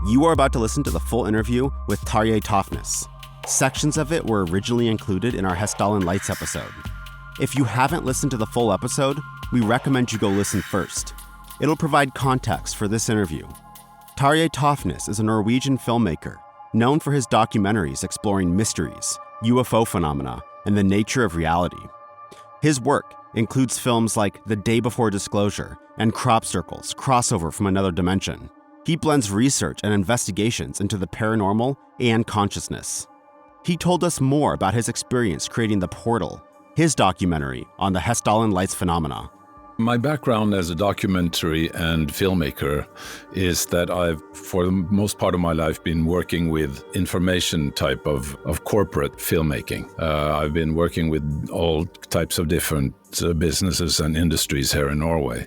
You are about to listen to the full interview with Terje Toftenes. Sections of it were originally included in our Hessdalen Lights episode. If you haven't listened to the full episode, we recommend you go listen first. It'll provide context for this interview. Terje Toftenes is a Norwegian filmmaker known for his documentaries exploring mysteries, UFO phenomena, and the nature of reality. His work includes films like The Day Before Disclosure and Crop Circles, Crossover from Another Dimension. He blends research and investigations into the paranormal and consciousness. He told us more about his experience creating The Portal, his documentary on the Hessdalen Light Phenomenon. My background as a documentary and filmmaker is that I've, for the most part of my life, been working with information type of corporate filmmaking. I've been working with all types of different businesses and industries here in Norway.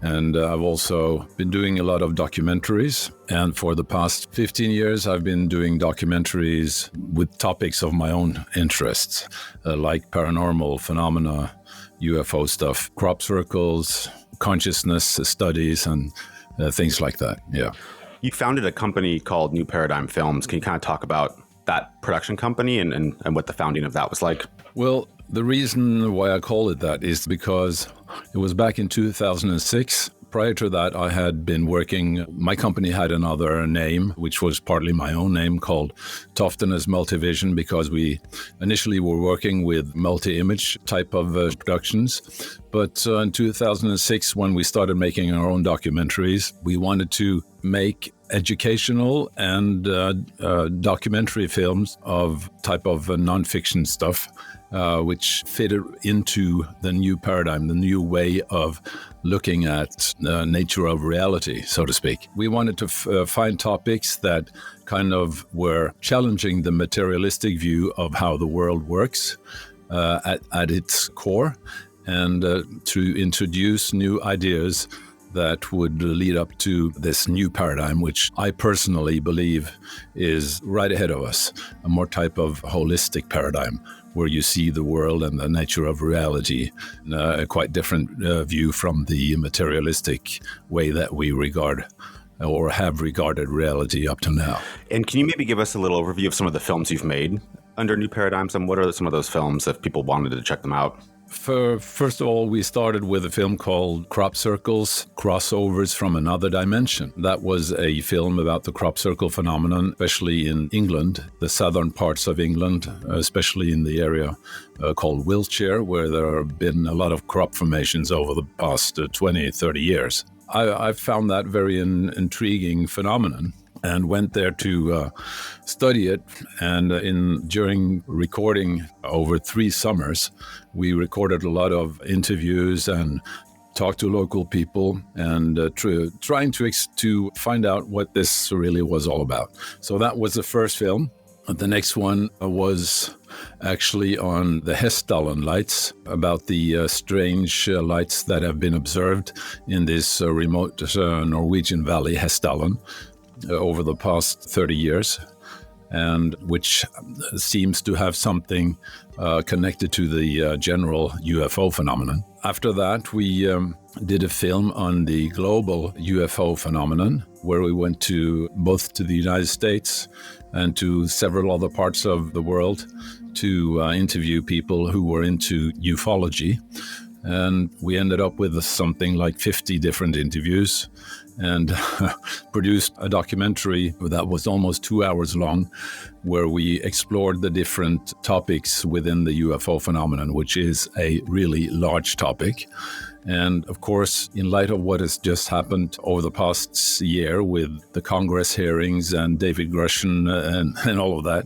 And I've also been doing a lot of documentaries. And for the past 15 years, I've been doing documentaries with topics of my own interests, like paranormal phenomena, UFO stuff, crop circles, consciousness studies, and things like that. Yeah. You founded a company called New Paradigm Films. Can you kind of talk about that production company and what the founding of that was like? Well, the reason why I call it that is because it was back in 2006. Prior to that, I had been working, my company had another name, which was partly my own name, called Tofteness Multivision, because we initially were working with multi-image type of productions. But in 2006, when we started making our own documentaries, we wanted to make educational and documentary films of type of nonfiction stuff, which fitted into the new paradigm, the new way of looking at nature of reality, so to speak. We wanted to find topics that kind of were challenging the materialistic view of how the world works at its core, and to introduce new ideas that would lead up to this new paradigm, which I personally believe is right ahead of us, a more type of holistic paradigm where you see the world and the nature of reality in a quite different view from the materialistic way that we regard or have regarded reality up to now. And can you maybe give us a little overview of some of the films you've made under New Paradigms, and what are some of those films if people wanted to check them out? First of all, we started with a film called Crop Circles, Crossovers from Another Dimension. That was a film about the crop circle phenomenon, especially in England, the southern parts of England, especially in the area called Wiltshire, where there have been a lot of crop formations over the past 20, 30 years. I found that very intriguing phenomenon and went there to study it. And during recording over 3 summers, we recorded a lot of interviews and talked to local people and trying to find out what this really was all about. So that was the first film. The next one was actually on the Hessdalen Lights, about the strange lights that have been observed in this remote Norwegian valley, Hessdalen, over the past 30 years, and which seems to have something connected to the general UFO phenomenon. After that, we did a film on the global UFO phenomenon, where we went both to the United States and to several other parts of the world to interview people who were into ufology. And we ended up with something like 50 different interviews and produced a documentary that was almost 2 hours long, where we explored the different topics within the UFO phenomenon, which is a really large topic. And of course, in light of what has just happened over the past year with the Congress hearings and David Grushin and all of that,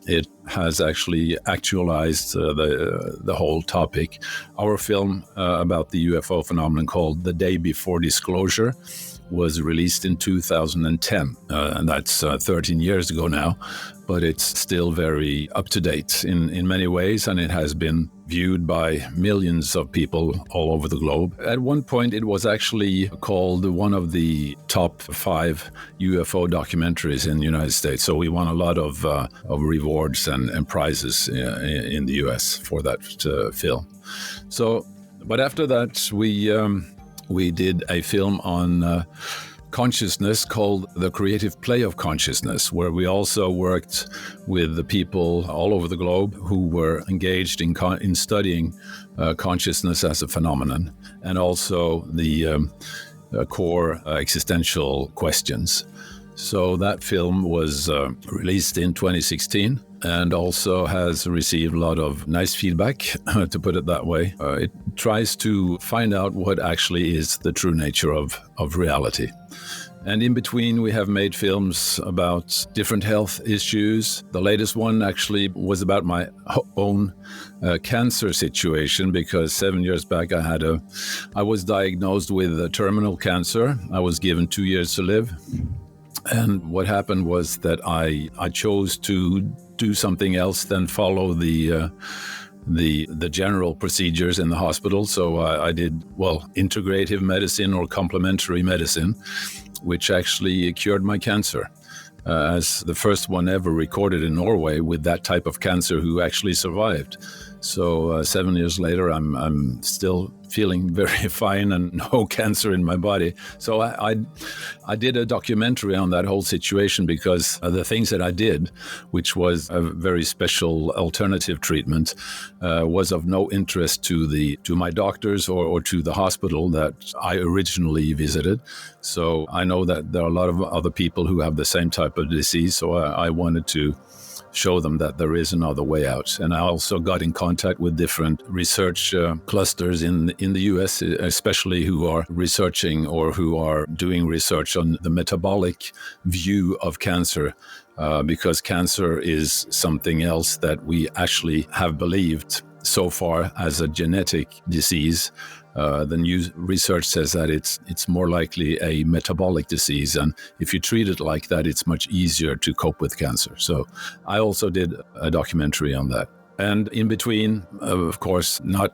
it has actually actualized the whole topic. Our film about the UFO phenomenon, called The Day Before Disclosure, was released in 2010, and that's 13 years ago now, but it's still very up to date in many ways, and it has been viewed by millions of people all over the globe. At one point, it was actually called one of the top 5 UFO documentaries in the United States. So we won a lot of rewards and prizes in the US for that film. So, but after that, we did a film on consciousness called the creative play of consciousness, where we also worked with the people all over the globe who were engaged in studying consciousness as a phenomenon, and also the core existential questions. So that film was released in 2016 and also has received a lot of nice feedback, to put it that way. It tries to find out what actually is the true nature of reality. And in between, we have made films about different health issues. The latest one actually was about my own cancer situation, because 7 years back I was diagnosed with a terminal cancer. I was given 2 years to live. And what happened was that I chose to do something else than follow the general procedures in the hospital. So I did, integrative medicine or complementary medicine, which actually cured my cancer. As the first one ever recorded in Norway with that type of cancer who actually survived. So 7 years later, I'm still feeling very fine and no cancer in my body. So I did a documentary on that whole situation, because the things that I did, which was a very special alternative treatment, was of no interest to my doctors or to the hospital that I originally visited. So I know that there are a lot of other people who have the same type of disease. So I wanted to show them that there is another way out. And I also got in contact with different research clusters in the US, especially who are researching or who are doing research on the metabolic view of cancer, because cancer is something else that we actually have believed so far as a genetic disease. The new research says that it's more likely a metabolic disease, and if you treat it like that, it's much easier to cope with cancer. So I also did a documentary on that. And in between, of course, a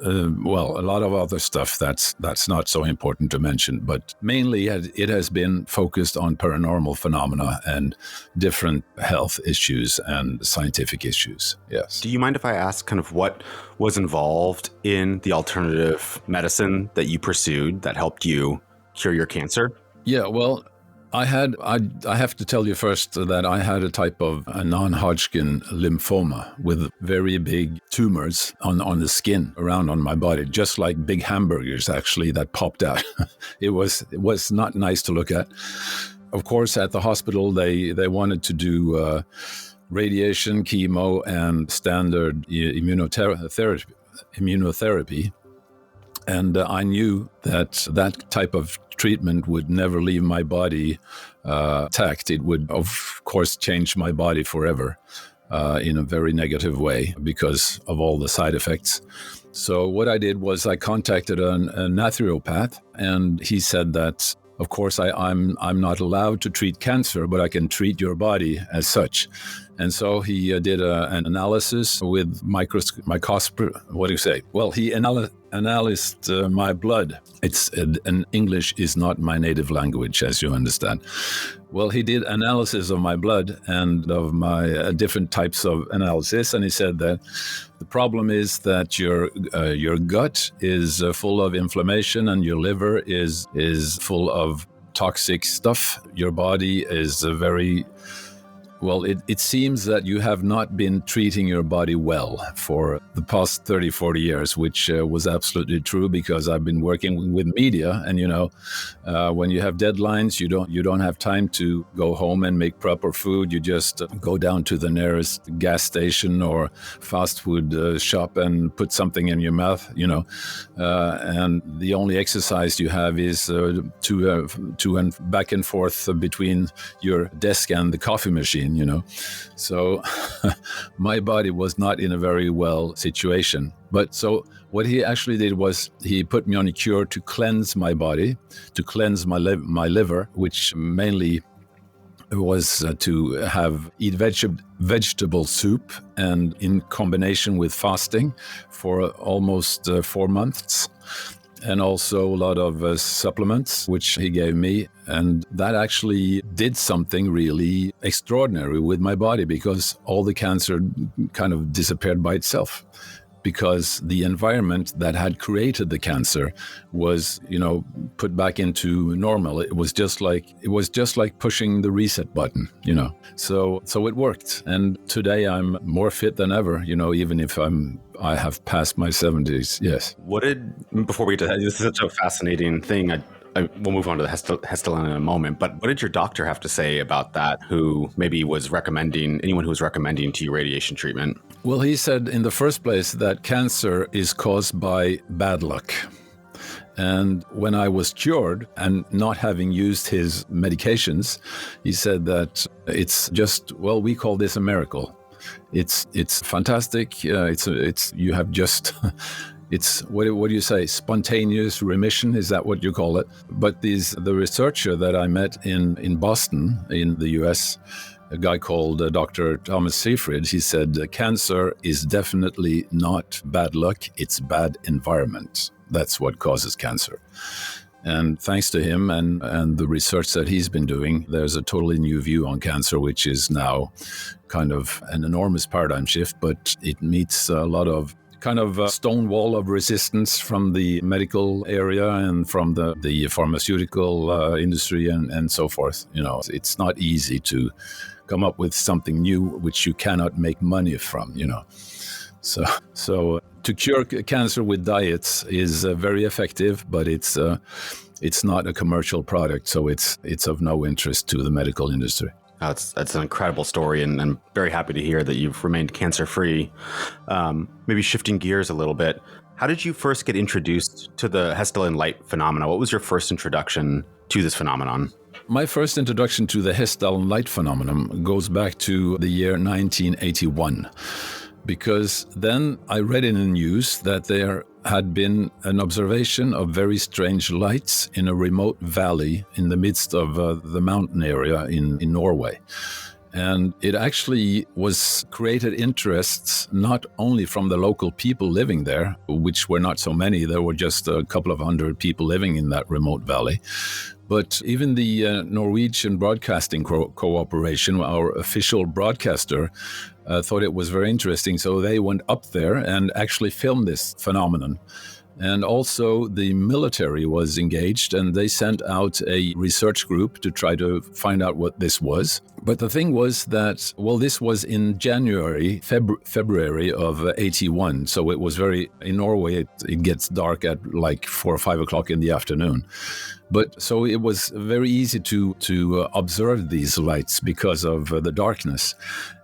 lot of other stuff that's not so important to mention, but mainly it has been focused on paranormal phenomena and different health issues and scientific issues. Yes. Do you mind if I ask kind of what was involved in the alternative medicine that you pursued that helped you cure your cancer? Yeah, well, I have to tell you first that I had a type of a non-Hodgkin lymphoma with very big tumors on the skin around on my body, just like big hamburgers actually that popped out. It was not nice to look at. Of course, at the hospital, they wanted to do radiation, chemo, and standard immunotherapy. And I knew that type of treatment would never leave my body intact. It would, of course, change my body forever in a very negative way because of all the side effects. So what I did was I contacted a naturopath, and he said that, of course, I'm not allowed to treat cancer, but I can treat your body as such. And so he did an analysis with microscopy. What do you say? Well, he analyzed my blood. And English is not my native language, as you understand. Well, he did analysis of my blood and of my different types of analysis, and he said that the problem is that your gut is full of inflammation and your liver is full of toxic stuff. Your body is it seems that you have not been treating your body well for the past 30, 40 years, which was absolutely true because I've been working with media, and when you have deadlines, you don't have time to go home and make proper food. You just go down to the nearest gas station or fast food shop and put something in your mouth, and the only exercise you have is to and back and forth between your desk and the coffee machine. So my body was not in a very well situation. But so what he actually did was he put me on a cure to cleanse my body, to cleanse my liver, which mainly was to eat vegetable soup, and in combination with fasting for almost 4 months. And also a lot of supplements, which he gave me. And that actually did something really extraordinary with my body, because all the cancer kind of disappeared by itself. because the environment that had created the cancer was, put back into normal. It was just like pushing the reset button, So it worked. And today I'm more fit than ever, even if I have passed my 70s. Yes. Before we get to that, this is such a fascinating thing. We'll move on to the Hessdalen in a moment, but what did your doctor have to say about that, who maybe was anyone who was recommending to you radiation treatment? Well, he said in the first place that cancer is caused by bad luck. And when I was cured and not having used his medications, he said that it's just, we call this a miracle. It's fantastic. You have just... It's, what do you say, spontaneous remission? Is that what you call it? But the researcher that I met in Boston, in the US, a guy called Dr. Thomas Seyfried, he said, cancer is definitely not bad luck, it's bad environment. That's what causes cancer. And thanks to him and the research that he's been doing, there's a totally new view on cancer, which is now kind of an enormous paradigm shift, but it meets a lot of kind of a stone wall of resistance from the medical area and from the pharmaceutical industry and so forth. It's not easy to come up with something new which you cannot make money from, So to cure cancer with diets is very effective, but it's not a commercial product, so it's of no interest to the medical industry. That's an incredible story, and I'm very happy to hear that you've remained cancer-free. Maybe shifting gears a little bit, how did you first get introduced to the Hessdalen Light Phenomenon? What was your first introduction to this phenomenon? My first introduction to the Hessdalen Light Phenomenon goes back to the year 1981. Because then I read in the news that there had been an observation of very strange lights in a remote valley in the midst of the mountain area in Norway. And it actually created interests not only from the local people living there, which were not so many, there were just a couple of hundred people living in that remote valley, but even the Norwegian Broadcasting Cooperation, our official broadcaster, thought it was very interesting. So they went up there and actually filmed this phenomenon. And also the military was engaged, and they sent out a research group to try to find out what this was. But the thing was that, this was in February of 81. So it was in Norway, it gets dark at like 4 or 5 o'clock in the afternoon. But so it was very easy to observe these lights because of the darkness.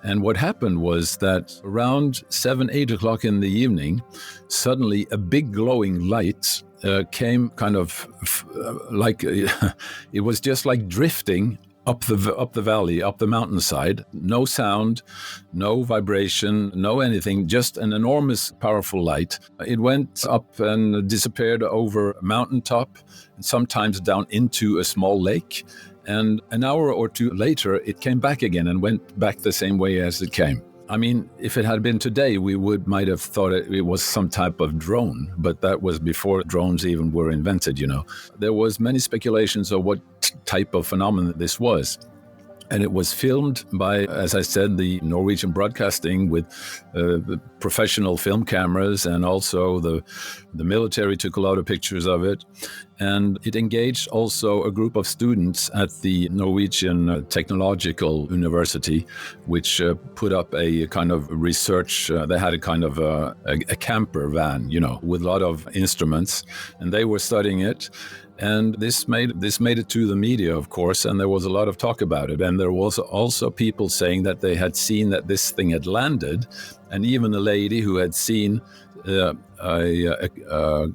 And what happened was that around 7, 8 o'clock in the evening, suddenly a big glowing light came kind of like, it was just like drifting up the valley, up the mountainside. No sound, no vibration, no anything, just an enormous, powerful light. It went up and disappeared over a mountaintop, and sometimes down into a small lake. And an hour or two later, it came back again and went back the same way as it came. I mean, if it had been today, we might have thought it was some type of drone, but that was before drones even were invented, There was many speculations of what type of phenomenon this was. And it was filmed by, as I said, the Norwegian Broadcasting with professional film cameras, and also the military took a lot of pictures of it. And it engaged also a group of students at the Norwegian Technological University, which put up a kind of research. They had a kind of a camper van, with a lot of instruments, and they were studying it. And this made it to the media, of course, and there was a lot of talk about it. And there was also people saying that they had seen that this thing had landed, and even a lady who had seen a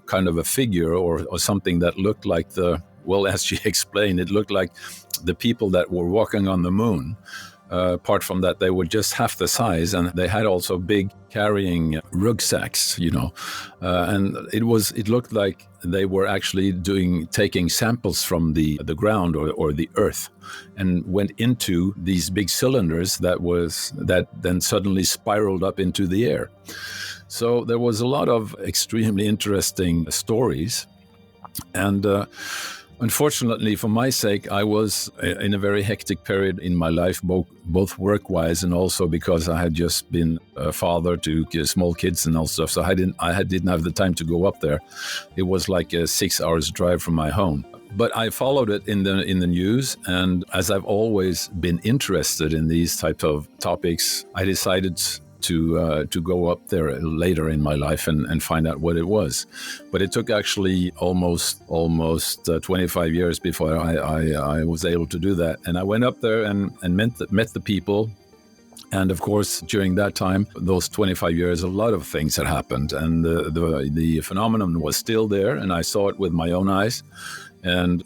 kind of a figure or something that looked like as she explained, it looked like the people that were walking on the moon. Apart from that, they were just half the size, and they had also big carrying rucksacks, and it looked like they were actually taking samples from the ground or the earth, and went into these big cylinders that then suddenly spiraled up into the air. So there was a lot of extremely interesting stories, and Unfortunately, for my sake, I was in a very hectic period in my life, both work-wise and also because I had just been a father to small kids and all stuff. So I didn't have the time to go up there. It was like a 6 hours drive from my home. But I followed it in the news, and as I've always been interested in these type of topics, I decided to go up there later in my life and find out what it was. But it took actually almost 25 years before I was able to do that. And I went up there and met the people. And of course, during that time, those 25 years, a lot of things had happened, and the phenomenon was still there, and I saw it with my own eyes. And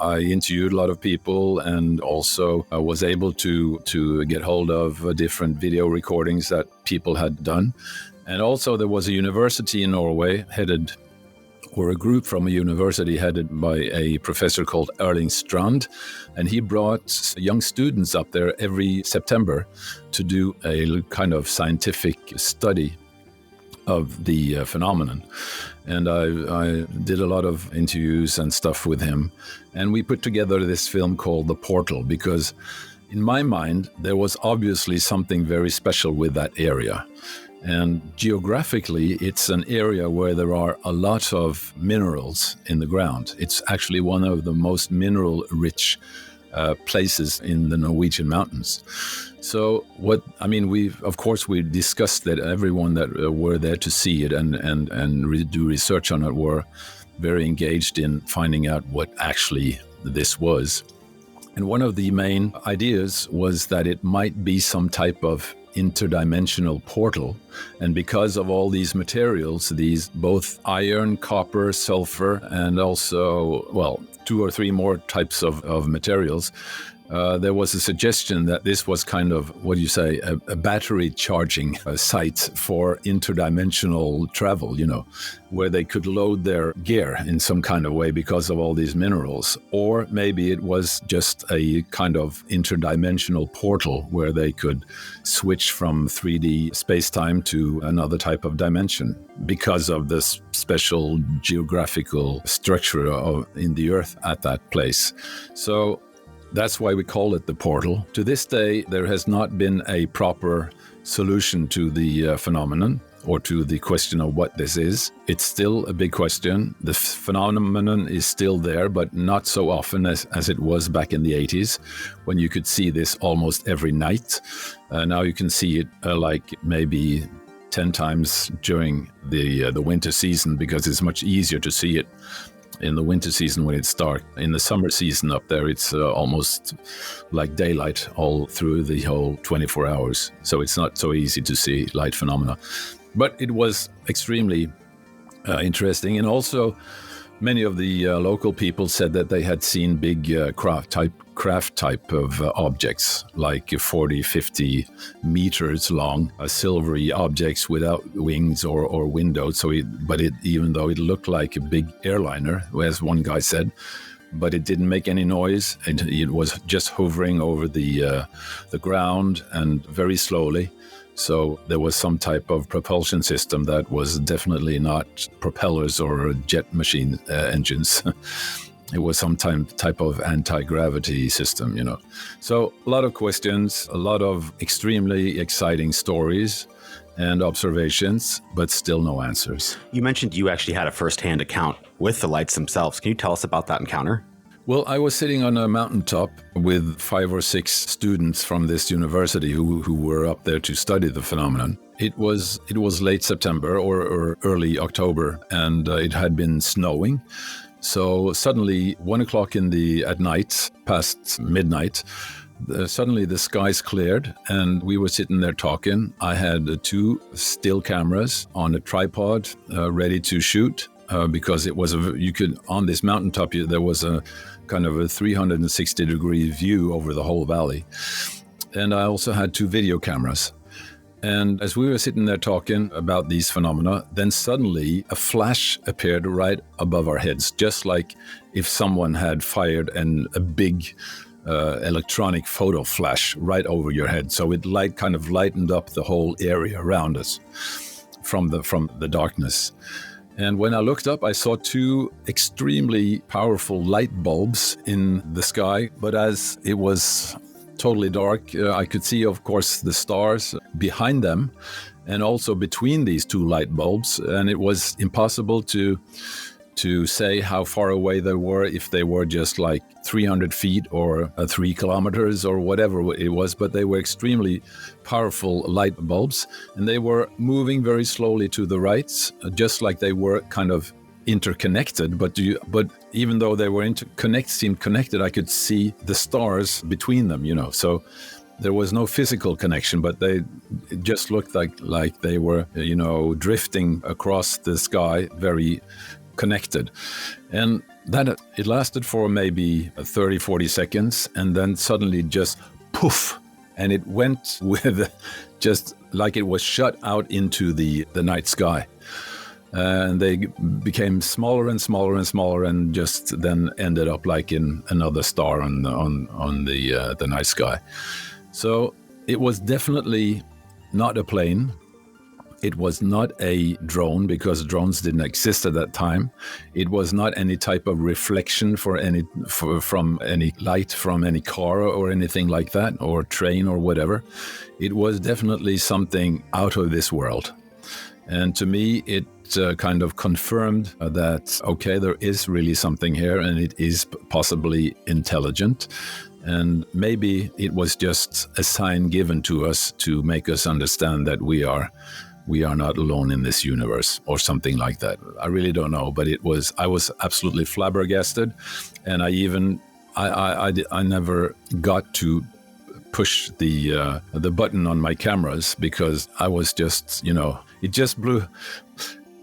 I interviewed a lot of people, and also I was able to get hold of different video recordings that people had done. And also there was a university in Norway a group from a university headed by a professor called Erling Strand. And he brought young students up there every September to do a kind of scientific study of the phenomenon. And I did a lot of interviews and stuff with him. And we put together this film called The Portal, because in my mind, there was obviously something very special with that area. And geographically, it's an area where there are a lot of minerals in the ground. It's actually one of the most mineral-rich places in the Norwegian mountains. So we discussed that everyone that were there to see it and do research on it were very engaged in finding out what actually this was. And one of the main ideas was that it might be some type of interdimensional portal. And because of all these materials, these both iron, copper, sulfur, and also, 2 or 3 more types of materials, there was a suggestion that this was kind of, a battery charging site for interdimensional travel, where they could load their gear in some kind of way because of all these minerals. Or maybe it was just a kind of interdimensional portal where they could switch from 3D space-time to another type of dimension because of this special geographical structure in the Earth at that place. So that's why we call it the portal. To this day, there has not been a proper solution to the phenomenon or to the question of what this is. It's still a big question. The phenomenon is still there, but not so often as it was back in the 80s, when you could see this almost every night. Now you can see it like maybe 10 times during the winter season, because it's much easier to see it in the winter season when it's dark. In the summer season up there, it's almost like daylight all through the whole 24 hours. So it's not so easy to see light phenomena. But it was extremely interesting. And also, many of the local people said that they had seen big craft type of objects, like 40, 50 meters long, silvery objects without wings or windows. Even though it looked like a big airliner, as one guy said, but it didn't make any noise. It was just hovering over the ground and very slowly. So there was some type of propulsion system that was definitely not propellers or jet machine engines. It was some type of anti-gravity system, So a lot of questions, a lot of extremely exciting stories and observations, but still no answers. You mentioned you actually had a first-hand account with the lights themselves. Can you tell us about that encounter? Well, I was sitting on a mountaintop with 5 or 6 students from this university who were up there to study the phenomenon. It was late September or early October, and it had been snowing. So suddenly, 1 o'clock at night, past midnight, suddenly the skies cleared, and we were sitting there talking. I had 2 still cameras on a tripod, ready to shoot. Because it was on this mountaintop, there was a kind of a 360-degree view over the whole valley. And I also had 2 video cameras. And as we were sitting there talking about these phenomena, then suddenly a flash appeared right above our heads, just like if someone had fired a big electronic photo flash right over your head. So it kind of lightened up the whole area around us from the darkness. And when I looked up, I saw two extremely powerful light bulbs in the sky. But as it was totally dark, I could see, of course, the stars behind them and also between these two light bulbs. And it was impossible to say how far away they were, if they were just like 300 feet or 3 kilometers or whatever it was, but they were extremely powerful light bulbs, and they were moving very slowly to the right, just like they were kind of interconnected, but even though they were seemed connected, I could see the stars between them, so there was no physical connection, but it just looked like they were, drifting across the sky, very connected. And then it lasted for maybe 30-40 seconds, and then suddenly just poof, and it went with just like it was shut out into the night sky. And they became smaller and smaller and smaller, and just then ended up like in another star on the night sky. So it was definitely not a plane. It was not a drone, because drones didn't exist at that time. It was not any type of reflection from any light from any car or anything like that, or train or whatever. It was definitely something out of this world. And to me, it kind of confirmed that, okay, there is really something here, and it is possibly intelligent. And maybe it was just a sign given to us to make us understand that we are not alone in this universe, or something like that. I really don't know, but I was absolutely flabbergasted, and I never got to push the button on my cameras, because I was just, it just blew,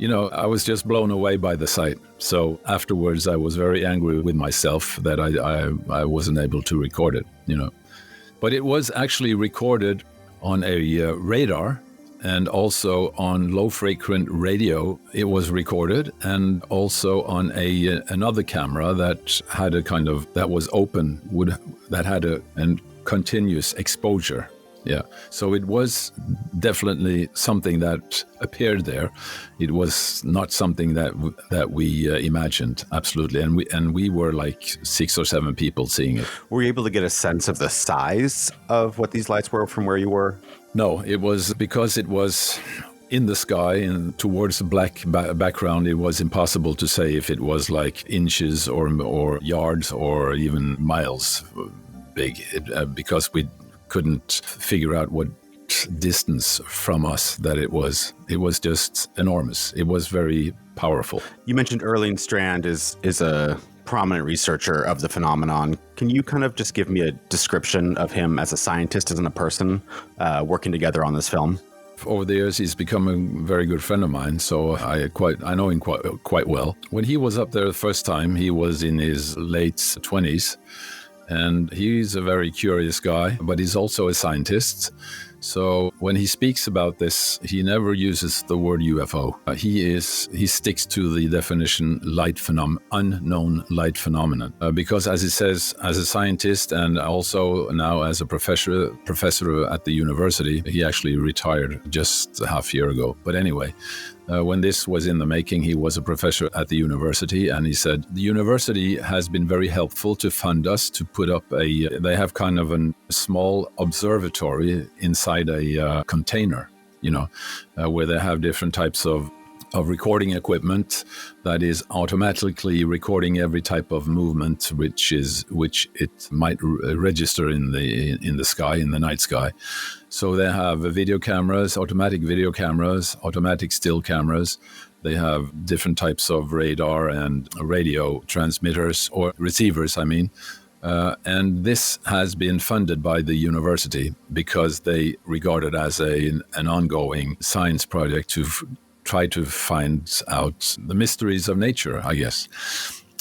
I was just blown away by the sight. So afterwards, I was very angry with myself that I wasn't able to record it, But it was actually recorded on a radar, and also on low-frequent radio it was recorded, and also on another camera that had that was open, that had a continuous exposure. Yeah, so it was definitely something that appeared there. It was not something that we imagined, absolutely, and we were like 6 or 7 people seeing it. Were you able to get a sense of the size of what these lights were from where you were? No, it was because it was in the sky and towards a black background. It was impossible to say if it was like inches or yards or even miles big, because we couldn't figure out what distance from us that it was. It was just enormous. It was very powerful. You mentioned Erling Strand is a prominent researcher of the phenomenon. Can you kind of just give me a description of him as a scientist, as a person, working together on this film? Over the years, he's become a very good friend of mine, so I know him quite well. When he was up there the first time, he was in his late 20s, and he's a very curious guy, but he's also a scientist. So when he speaks about this, he never uses the word UFO. He sticks to the definition unknown light phenomenon, because, as he says, as a scientist and also now as a professor at the university, he actually retired just a half year ago. But anyway, when this was in the making, he was a professor at the university, and he said the university has been very helpful to fund us to put up they have kind of a small observatory inside a container, where they have different types of recording equipment that is automatically recording every type of movement which it might register in the sky, in the night sky. So they have video cameras, automatic video cameras, automatic still cameras. They have different types of radar and radio transmitters, or receivers, I mean. And this has been funded by the university because they regard it as an ongoing science project to try to find out the mysteries of nature, I guess.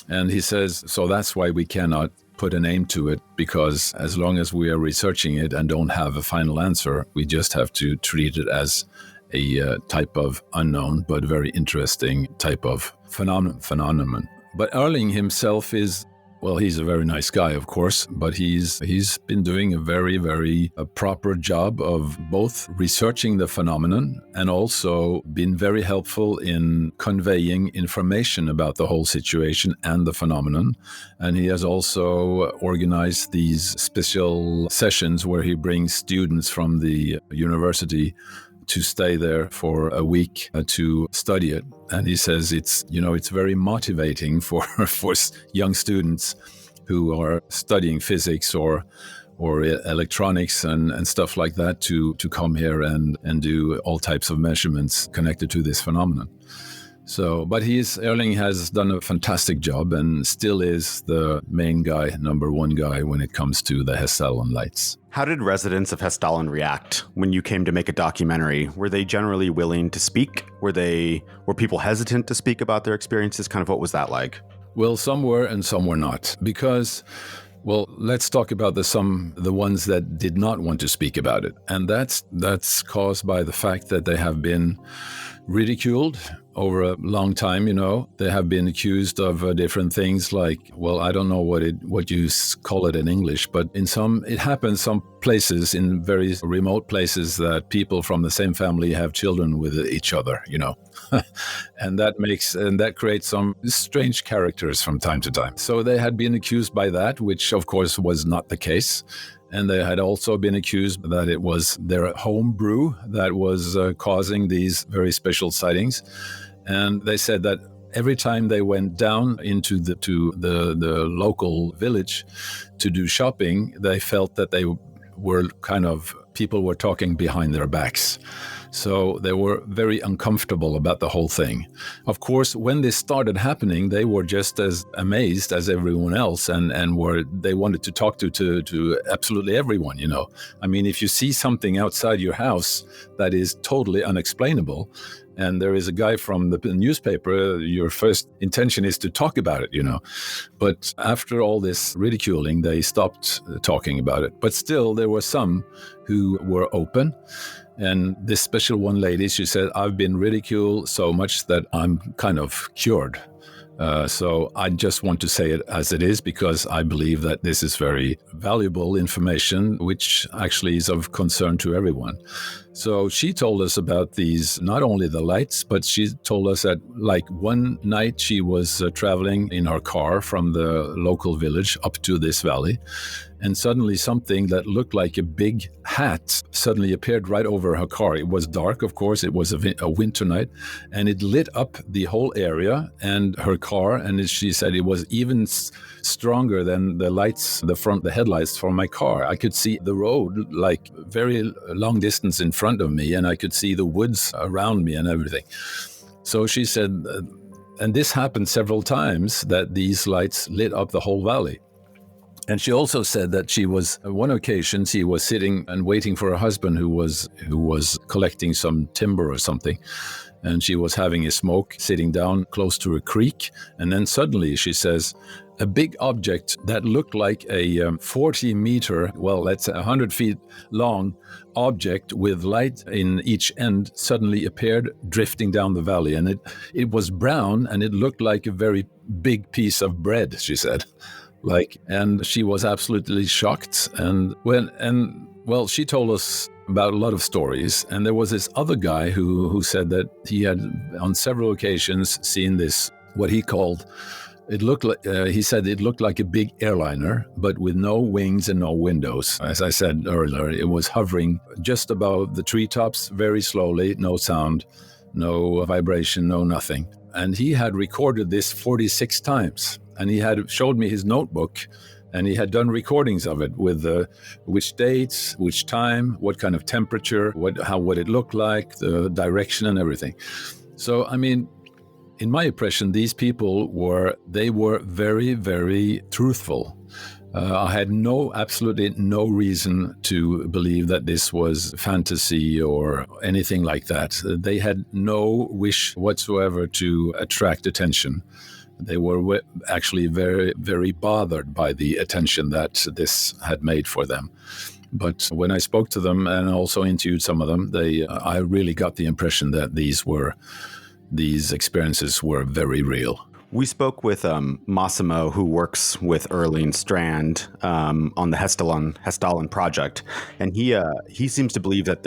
And he says, so that's why we cannot put a name to it, because as long as we are researching it and don't have a final answer, we just have to treat it as a type of unknown but very interesting type of phenomenon. But Erling himself is Well, he's a very nice guy, of course, but he's been doing a very proper job of both researching the phenomenon and also been very helpful in conveying information about the whole situation and the phenomenon. And he has also organized these special sessions where he brings students from the university to stay there for a week to study it. And he says it's very motivating for young students who are studying physics or electronics and stuff like that to come here and do all types of measurements connected to this phenomenon. So, but Erling has done a fantastic job and still is the main guy, number one guy when it comes to the Hessdalen lights. How did residents of Hessdalen react when you came to make a documentary? Were they generally willing to speak? Were people hesitant to speak about their experiences? Kind of what was that like? Well, some were and some were not, because, well, let's talk about the ones that did not want to speak about it. And that's caused by the fact that they have been ridiculed over a long time. They have been accused of different things like, well, I don't know what you call it in English, but it happens some places, in very remote places, that people from the same family have children with each other, and that creates some strange characters from time to time. So they had been accused by that, which of course was not the case. And they had also been accused that it was their home brew that was causing these very special sightings. And they said that every time they went down into the local village to do shopping, they felt that they were people were talking behind their backs. So they were very uncomfortable about the whole thing. Of course, when this started happening, they were just as amazed as everyone else, and they wanted to talk to absolutely everyone. I mean, if you see something outside your house that is totally unexplainable, and there is a guy from the newspaper, your first intention is to talk about it, But after all this ridiculing, they stopped talking about it. But still, there were some who were open. And this special one lady, she said, I've been ridiculed so much that I'm kind of cured. So I just want to say it as it is, because I believe that this is very valuable information, which actually is of concern to everyone. So she told us about these, not only the lights, but she told us that like one night she was traveling in her car from the local village up to this valley. And suddenly something that looked like a big hat suddenly appeared right over her car. It was dark, of course. It was a winter night, and it lit up the whole area and her car. And she said it was even stronger than the headlights from my car. I could see the road like very long distance in front of me, and I could see the woods around me and everything. So she said, and this happened several times, that these lights lit up the whole valley. And she also said that on one occasion, she was sitting and waiting for her husband who was collecting some timber or something. And she was having a smoke, sitting down close to a creek. And then suddenly, she says, a big object that looked like a 40-meter, well, that's 100 feet long object with light in each end suddenly appeared drifting down the valley. And it was brown, and it looked like a very big piece of bread, she said. And she was absolutely shocked. And she told us about a lot of stories. And there was this other guy who said that he had on several occasions seen this, what he called, he said it looked like a big airliner, but with no wings and no windows. As I said earlier, it was hovering just above the treetops very slowly, no sound, no vibration, no nothing. And he had recorded this 46 times. And he had showed me his notebook, and he had done recordings of it with which dates, which time, what kind of temperature, what it looked like, the direction and everything. So, I mean, in my impression, these people were very, very truthful. I had absolutely no reason to believe that this was fantasy or anything like that. They had no wish whatsoever to attract attention. They were actually very, very bothered by the attention that this had made for them. But when I spoke to them and also interviewed some of them, I really got the impression that these experiences were very real. We spoke with Massimo, who works with Erling Strand on the Hessdalen project, and he seems to believe that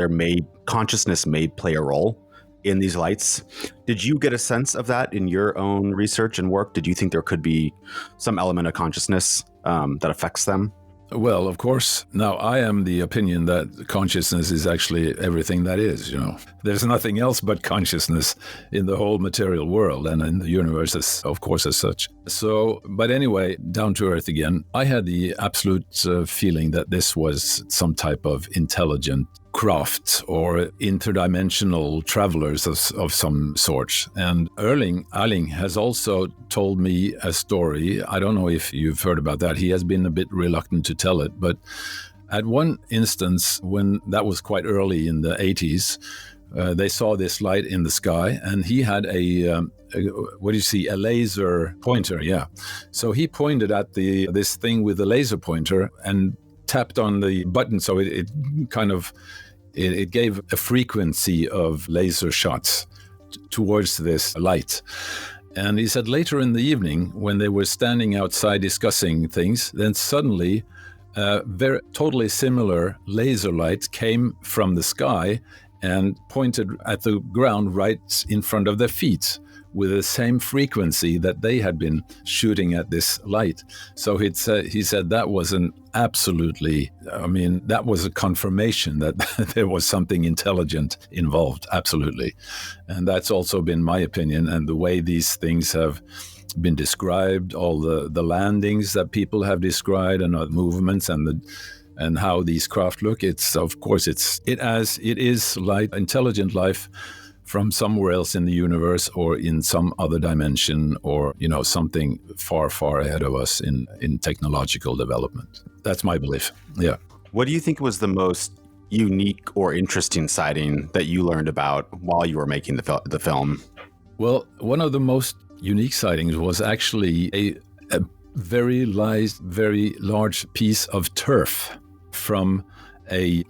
consciousness may play a role in these lights. Did you get a sense of that in your own research and work? Did you think there could be some element of consciousness that affects them? Well, of course. Now, I am the opinion that consciousness is actually everything that is, There's nothing else but consciousness in the whole material world and in the universe, of course, as such. So, but anyway, down to earth again, I had the absolute feeling that this was some type of intelligent craft or interdimensional travelers of some sort. And Erling has also told me a story. I don't know if you've heard about that. He has been a bit reluctant to tell it, but at one instance, when that was quite early in the 80s, they saw this light in the sky, and he had a laser pointer, yeah. So he pointed at this thing with the laser pointer and tapped on the button, so it gave a frequency of laser shots towards this light. And he said later in the evening, when they were standing outside discussing things, then suddenly very totally similar laser light came from the sky and pointed at the ground right in front of their feet with the same frequency that they had been shooting at this light. So he said that was that was a confirmation that there was something intelligent involved, absolutely. And that's also been my opinion, and the way these things have been described, all the landings that people have described and the movements and how these craft look, it is like intelligent life from somewhere else in the universe or in some other dimension or, something far, far ahead of us in technological development. That's my belief. Yeah. What do you think was the most unique or interesting sighting that you learned about while you were making the film? Well, one of the most unique sightings was actually a very large piece of turf from a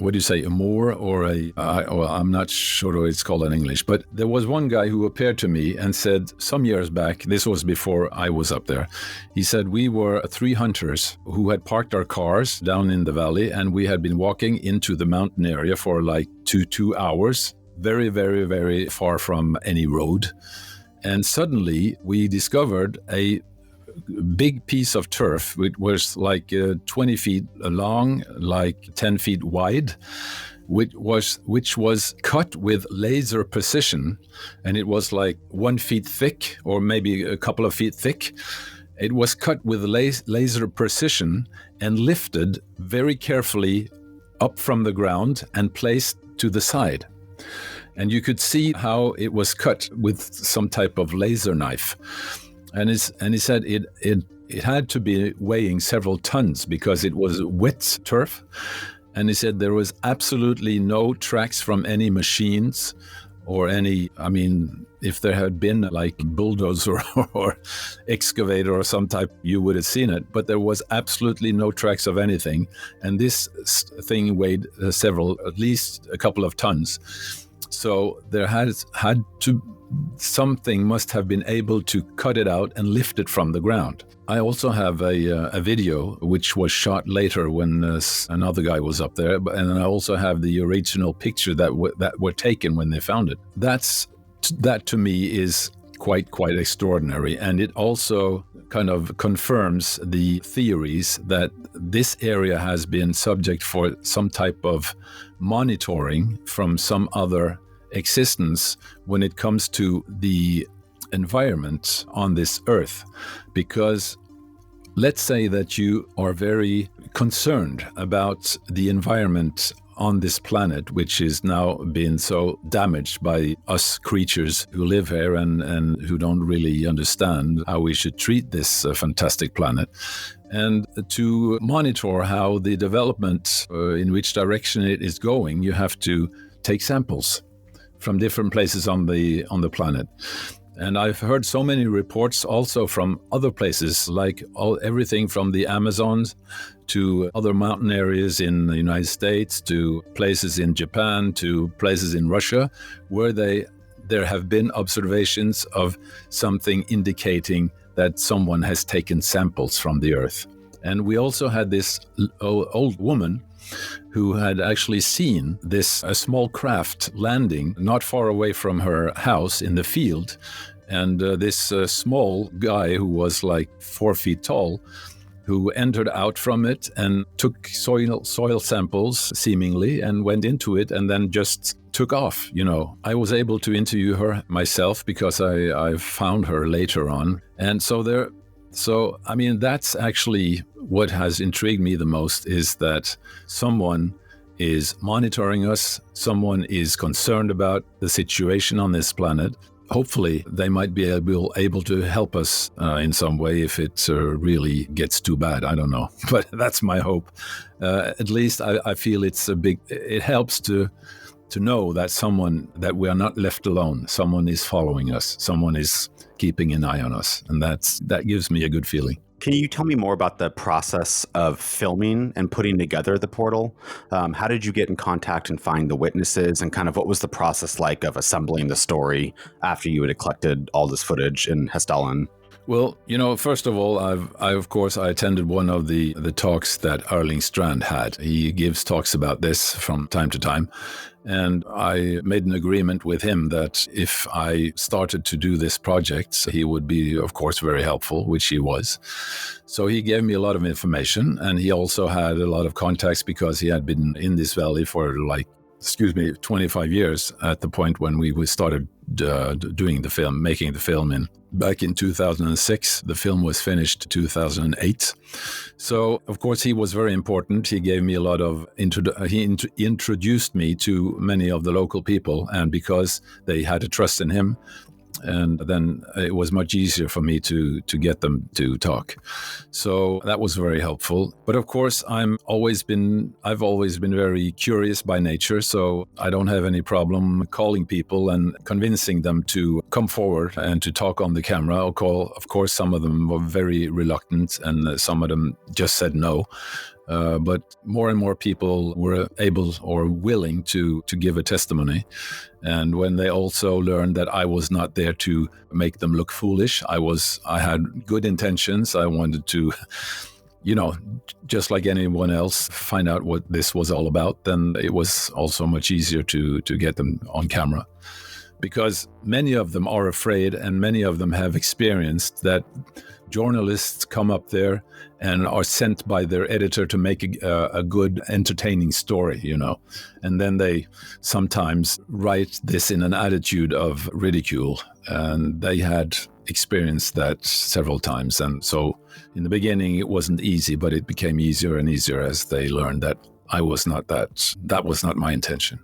moor or I'm not sure what it's called in English, but there was one guy who appeared to me and said some years back, this was before I was up there, he said we were 3 hunters who had parked our cars down in the valley, and we had been walking into the mountain area for like 2 hours, very, very, very far from any road. And suddenly we discovered a big piece of turf. It was like 20 feet long, like 10 feet wide, which was cut with laser precision, and it was like 1 foot thick or maybe a couple of feet thick. It was cut with laser precision and lifted very carefully up from the ground and placed to the side. And you could see how it was cut with some type of laser knife. And he said it had to be weighing several tons because it was wet turf. And he said there was absolutely no tracks from any machines or if there had been like bulldozer or excavator or some type, you would have seen it. But there was absolutely no tracks of anything. And this thing weighed at least a couple of tons. So there something must have been able to cut it out and lift it from the ground. I also have a video which was shot later when another guy was up there, and I also have the original picture that were taken when they found it. That to me is quite extraordinary, and it also kind of confirms the theories that this area has been subject for some type of monitoring from some other existence when it comes to the environment on this earth. Because let's say that you are very concerned about the environment on this planet, which is now being so damaged by us creatures who live here and who don't really understand how we should treat this fantastic planet. And to monitor how the development, in which direction it is going, you have to take samples from different places on the planet. And I've heard so many reports also from other places, like everything from the Amazons to other mountain areas in the United States, to places in Japan, to places in Russia, where there have been observations of something indicating that someone has taken samples from the Earth. And we also had this old woman who had actually seen this a small craft landing not far away from her house in the field. And this small guy who was like 4 feet tall, who entered out from it and took soil samples, seemingly, and went into it and then just took off. I was able to interview her myself because I found her later on. And so that's actually what has intrigued me the most, is that someone is monitoring us, someone is concerned about the situation on this planet. Hopefully, they might be able to help us in some way if it really gets too bad. I don't know, but that's my hope. At least I feel it helps to know that we are not left alone. Someone is following us. Someone is keeping an eye on us. And that gives me a good feeling. Can you tell me more about the process of filming and putting together the portal? How did you get in contact and find the witnesses, and kind of what was the process like of assembling the story after you had collected all this footage in Hessdalen? Well, first of all, I attended one of the talks that Erling Strand had. He gives talks about this from time to time. And I made an agreement with him that if I started to do this project, he would be, of course, very helpful, which he was. So he gave me a lot of information, and he also had a lot of contacts because he had been in this valley for 25 years at the point when we started doing the film, making the film back in 2006. The film was finished 2008. So, of course, he was very important. He gave me a lot of, introduced me to many of the local people, and because they had a trust in him, and then it was much easier for me to get them to talk. So that was very helpful. But of course, I've always been very curious by nature, so I don't have any problem calling people and convincing them to come forward and to talk on the camera. Of course, some of them were very reluctant, and some of them just said no. But more and more people were able or willing to give a testimony. And when they also learned that I was not there to make them look foolish, I had good intentions. I wanted to, just like anyone else, find out what this was all about, then it was also much easier to get them on camera. Because many of them are afraid, and many of them have experienced that journalists come up there and are sent by their editor to make a good, entertaining story, and then they sometimes write this in an attitude of ridicule, and they had experienced that several times. And so in the beginning it wasn't easy, but it became easier and easier as they learned that that was not my intention,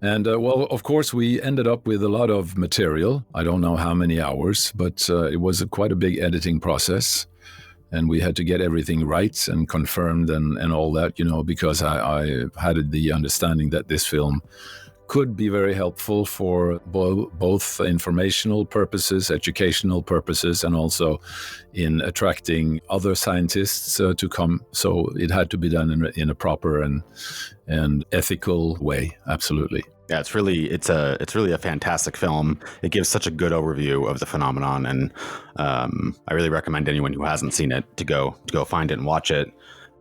And of course, we ended up with a lot of material. I don't know how many hours, but it was quite a big editing process. And we had to get everything right and confirmed and all that, because I had the understanding that this film could be very helpful for both informational purposes, educational purposes, and also in attracting other scientists to come. So it had to be done in a proper and ethical way. Absolutely. Yeah, it's really a fantastic film. It gives such a good overview of the phenomenon, and I really recommend anyone who hasn't seen it to go find it and watch it.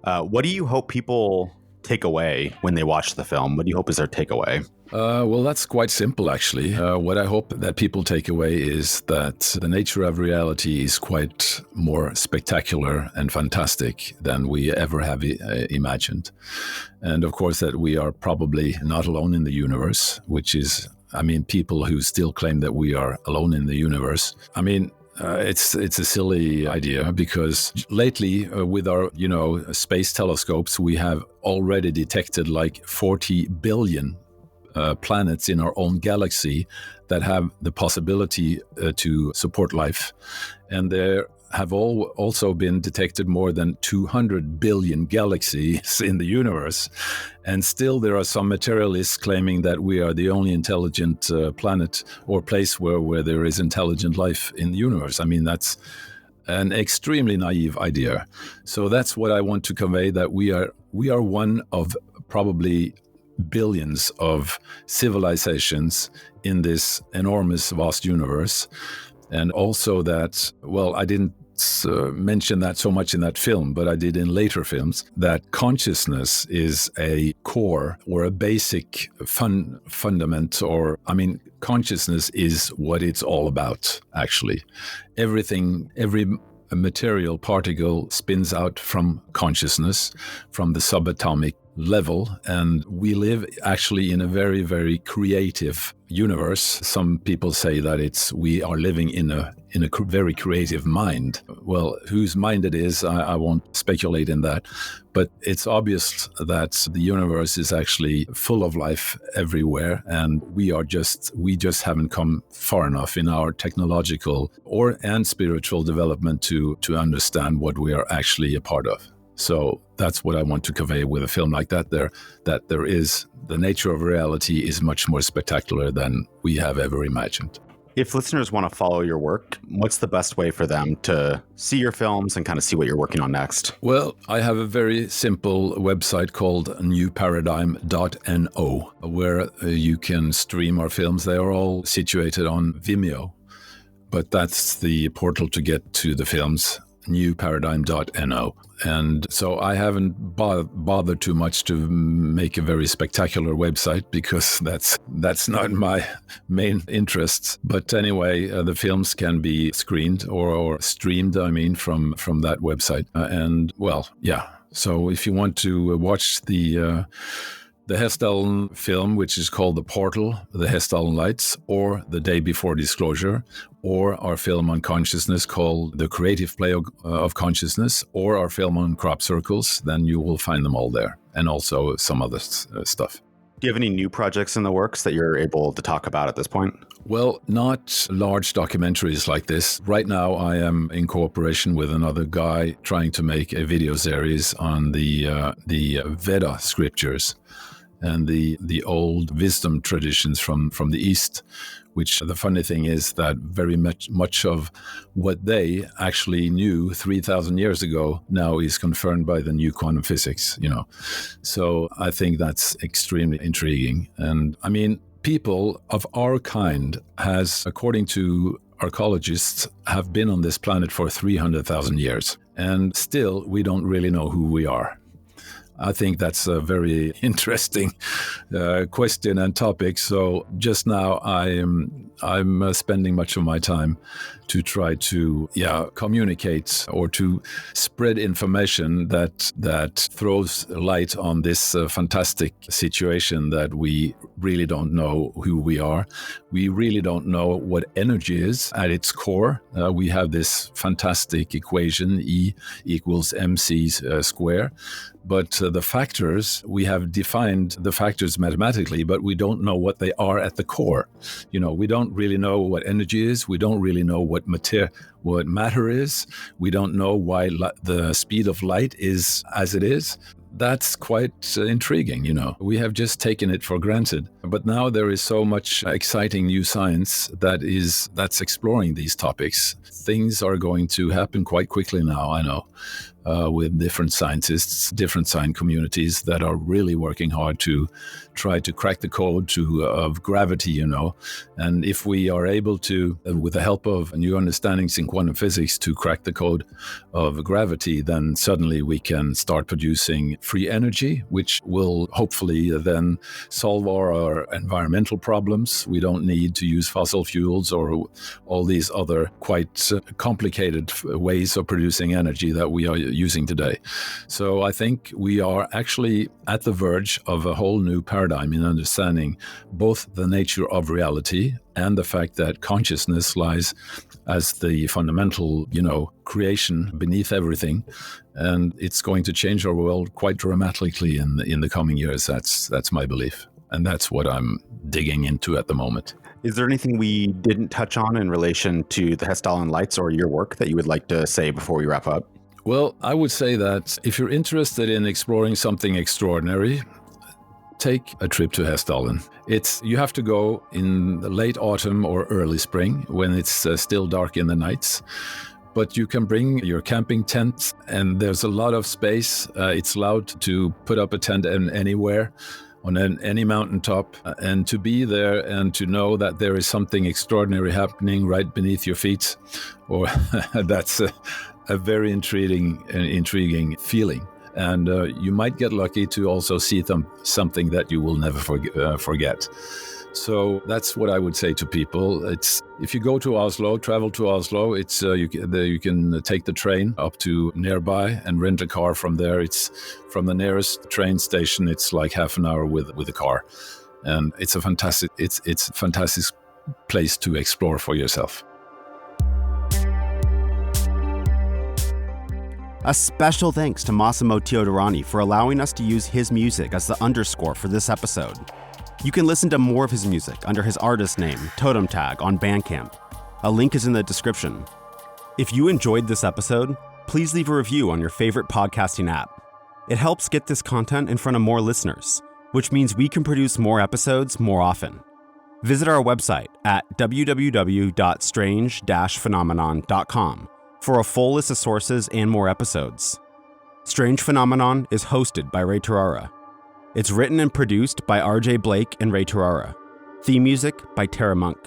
What do you hope people take away when they watch the film? What do you hope is their takeaway? Well, that's quite simple, actually. What I hope that people take away is that the nature of reality is quite more spectacular and fantastic than we ever have imagined. And of course, that we are probably not alone in the universe, which is, people who still claim that we are alone in the universe. It's a silly idea, because lately with our, space telescopes, we have already detected like 40 billion planets in our own galaxy that have the possibility to support life. And there have also been detected more than 200 billion galaxies in the universe. And still there are some materialists claiming that we are the only intelligent planet or place where there is intelligent life in the universe. That's an extremely naive idea. So that's what I want to convey, that we are one of probably billions of civilizations in this enormous, vast universe. And also that, well, I didn't mention that so much in that film, but I did in later films, that consciousness is a core or a basic fundament, or, I mean, consciousness is what it's all about, actually. Every material particle spins out from consciousness, from the subatomic level, and we live actually in a very, very creative universe. Some people say that we are living in a very creative mind. Well, whose mind it is, I won't speculate in that, but it's obvious that the universe is actually full of life everywhere, and we just haven't come far enough in our technological and spiritual development to understand what we are actually a part of. So that's what I want to convey with a film like that. There is the nature of reality is much more spectacular than we have ever imagined. If listeners want to follow your work, what's the best way for them to see your films and kind of see what you're working on next? Well, I have a very simple website called newparadigm.no, where you can stream our films. They are all situated on Vimeo, but that's the portal to get to the films, newparadigm.no. And so I haven't bothered too much to make a very spectacular website, because that's not my main interest. But anyway, the films can be screened or streamed, I mean, from that website. And well, yeah. So if you want to watch the Hessdalen film, which is called The Portal, The Hessdalen Lights, or The Day Before Disclosure, or our film on consciousness called The Creative Play of Consciousness, or our film on crop circles, then you will find them all there, and also some other stuff. Do you have any new projects in the works that you're able to talk about at this point? Well, not large documentaries like this. Right now, I am in cooperation with another guy trying to make a video series on the Veda scriptures and the old wisdom traditions from the East, which the funny thing is that very much of what they actually knew 3,000 years ago now is confirmed by the new quantum physics, So I think that's extremely intriguing. And I mean, people of our kind has, according to archaeologists, have been on this planet for 300,000 years. And still, we don't really know who we are. I think that's a very interesting question and topic. So just now I'm spending much of my time to try to communicate or to spread information that throws light on this fantastic situation that we really don't know who we are. We really don't know what energy is at its core. We have this fantastic equation, E equals mc square. But the factors, we have defined the factors mathematically, but we don't know what they are at the core. We don't really know what energy is. We don't really know what matter is. We don't know why the speed of light is as it is. That's quite intriguing, We have just taken it for granted. But now there is so much exciting new science that's exploring these topics. Things are going to happen quite quickly now, I know. With different scientists, different science communities that are really working hard to try to crack the code of gravity, And if we are able to, with the help of new understandings in quantum physics, to crack the code of gravity, then suddenly we can start producing free energy, which will hopefully then solve our environmental problems. We don't need to use fossil fuels or all these other quite complicated ways of producing energy that we are using today. So I think we are actually at the verge of a whole new paradigm in understanding both the nature of reality and the fact that consciousness lies as the fundamental, creation beneath everything. And it's going to change our world quite dramatically in the coming years. That's my belief. And that's what I'm digging into at the moment. Is there anything we didn't touch on in relation to the Hessdalen Lights or your work that you would like to say before we wrap up? Well, I would say that if you're interested in exploring something extraordinary, take a trip to Hessdalen. You have to go in the late autumn or early spring when it's still dark in the nights. But you can bring your camping tent, and there's a lot of space. It's allowed to put up a tent anywhere. on any mountaintop, and to be there and to know that there is something extraordinary happening right beneath your feet, or that's a very intriguing feeling. And you might get lucky to also see something that you will never forget. So that's what I would say to people. It's if you go to Oslo, travel to Oslo, it's you can take the train up to nearby and rent a car from there. It's from the nearest train station. It's like half an hour with a car, and it's a fantastic place to explore for yourself. A special thanks to Massimo Teodorani for allowing us to use his music as the underscore for this episode. You can listen to more of his music under his artist name, Totem Tag, on Bandcamp. A link is in the description. If you enjoyed this episode, please leave a review on your favorite podcasting app. It helps get this content in front of more listeners, which means we can produce more episodes more often. Visit our website at www.strange-phenomenon.com for a full list of sources and more episodes. Strange Phenomenon is hosted by Ray Tarara. It's written and produced by RJ Blake and Ray Tarara. Theme music by Tara Monk.